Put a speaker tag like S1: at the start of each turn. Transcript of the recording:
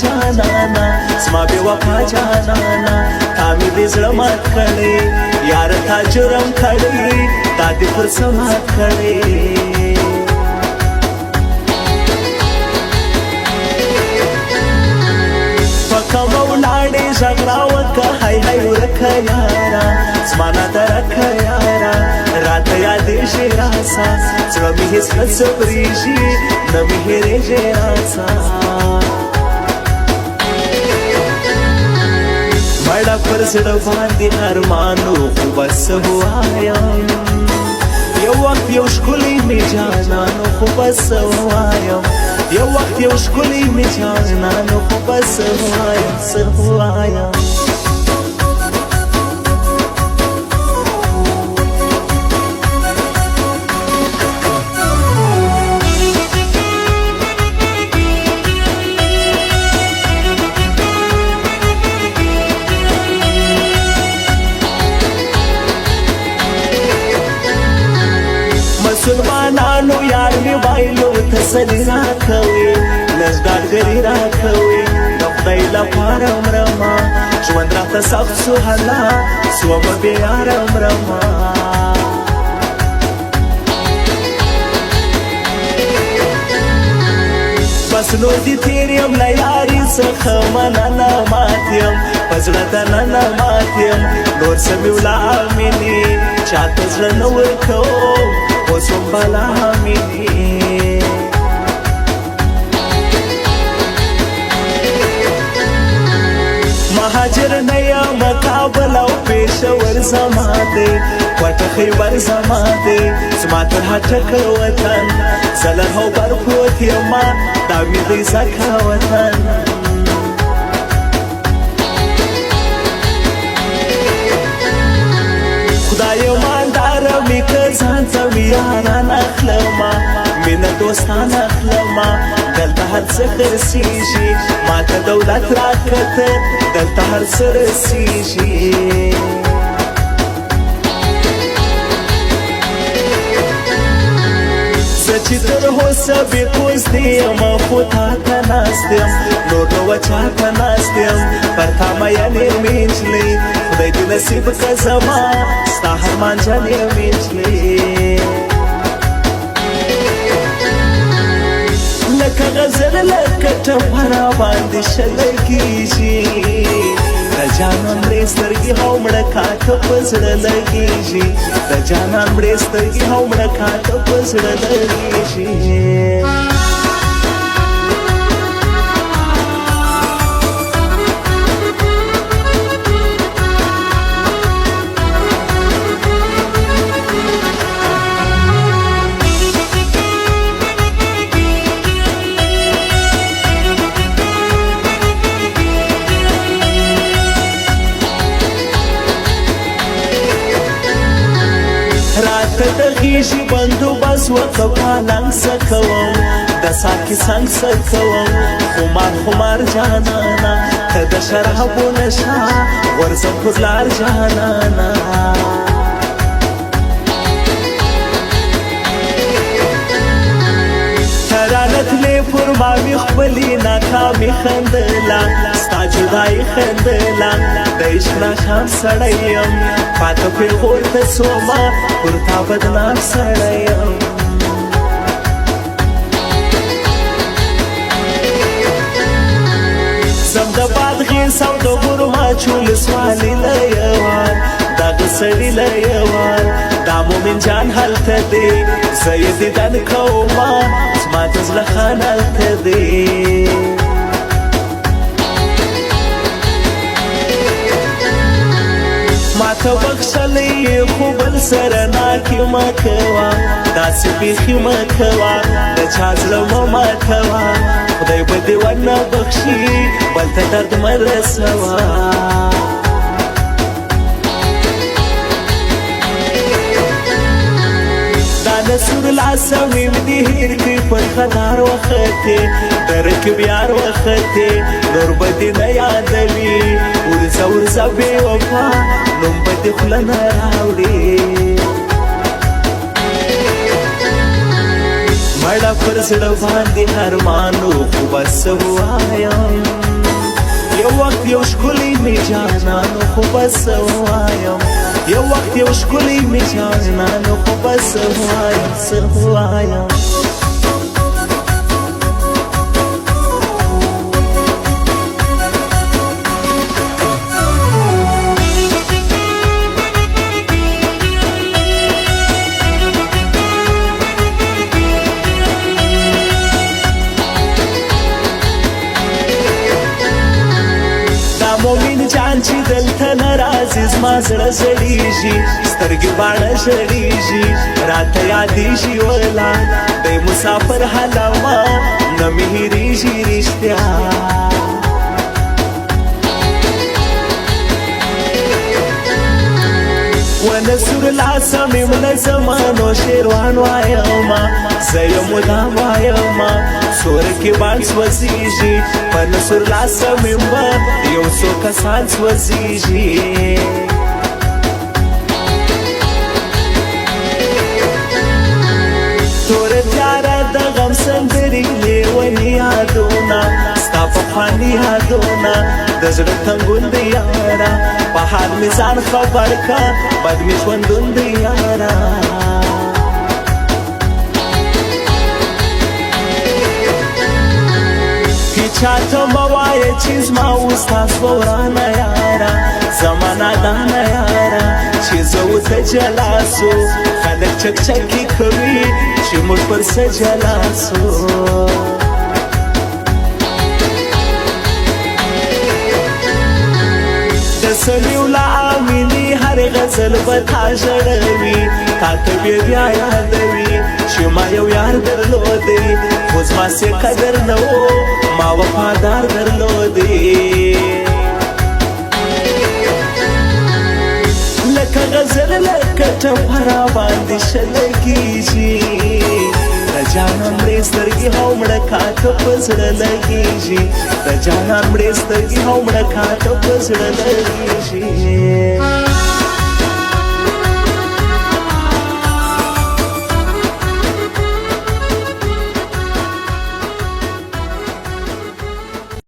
S1: جانانا زما بې وفا جانانا تا مې دې زړه مات کړی یاره تا جرم کړی تا دې پر څه مات کړی کومه ولاړې غږ راوکه هی هی ورکه یاره زما نه درکه یاره راته یادېږي راسه زړه مې هېڅ نه صبرېږي نه مې هېرېږي راسه مړه پر زړه باندې ارمانو خو بس ووایم یو وخت یو ښکلی مې جانانو خو بس ووایم یو وخت یو ښکلی مې جانانو خو بس ووایم څه ووایم مسلمانانو یار مې بایلو تسلي راکوي لږ ډاډګري راکوي د خدای لپاره مرمه ژوند راته سخت سو هلا سومه بېیاره مرمه بس نور دې تېر یم له یاري څخه مننه مات یم په زړه دننه مات یم نور څه مې ولا مینې چاته زړه نه ورکوم اوس هم بلا مینې مهاجر نه یم کابل او پېښور زما دی کوټه خیبر زما دی زما تر هټکه وطن زه له هوبر پروت یمه دا مې دی ځکه وطن خدایه مالداره مې که ځان ته مې یاران اخلمه مینه دوستان اخلمه دلته هر څه خرڅېږي ما ته دولت راکته دلته هر څه رسېږي زه چې تر اوسه بې کوزدې یم خو تا ته ناست یم نور نو چا ته ناست یم پر تا مینې مې نجلۍ خدای دې نصیب که زما ستا هرمان جانې مې نجلۍ لکه غزل لکه ټپه راباندې شلګېږي د جانان مړې سترګې هو مړه کاته په زړه لګېږي د جانان مړې سترګې هو مړه کاته په زړه لګېږي د غیږې بندوبست ورته پالنګ څه کوم د ساقي څنګ څه کوم خمار خمار جانانا ته د شرابو نشه ورځم پر لار جانانا ترانتلې پر ما مې خپلې ناکامې خندله ستا جدایي خندله د عشق ناکام سړی یم پاته پېغور ته سومه پر تا بدنام سړی یم زم د بادغیس او د ګورماچ ولسوالۍ له یوار دغه سړي له یوار دا مومن جان هلته دی زه یې دیدن کومه زما د زړه خان هلته دی ماته بخښلی خو بل سره ناکې مه کوه داسې بیخي مه کوه د چا زړه مه ماتوه خدای به دې ونه بخښي بل ته درد مه رسوه دا نصور العصمیم دې هېر کړي پر خدار وختې د رکب یار وختې نور به دې نه یادوي ورځه ورځه بې وفا نوم به دې خوله نه راوړي مړه پر زړه باندې ارمانو خو بس وایم یو وخت یو ښکلی مې جانانو خو بس وایم یو وخت یو ښکلی مې جانانو خو بس وایم څه وایم مومن جان چې دلته ناراضي زما زړه زړیږي سترګې باڼه ژړیږي راته یادېږي ولا دی مسافر حالما نه مې هېرېږي رښتیا ونه سور لاسه مې منظمانو شیروان وایما زه یې مدام وایما سور کې بان سوځېږي په نسور لاسه مې به یو څو کسان سوځېږي توره تیاره د غم سندرې لیوني یادونه ستا پخواني یادونه د زړه تنګون د یاره په حال مې ځان خبر که بد مې ژوندون د یاره چاته موایه چې زما اوستا سوه ورانه یاره زما نادانه یاره چې زه ورته جلا سو خلک چکچکې کوي چې موږ پر څه جلا سو د سمیولا امیني هر غزل به تا ژړوي تا ته بیا یادوي چې ما یو یار درلودی خو زما سې قدر نه و ما وفادار درلودی لکه غزل لکه ټپه را باندې شلګېږي د جانان مړې سترګې هو مړه کاته په زړه لګېږي د جانان مړې سترګې هو مړه کاته په زړه لګېږي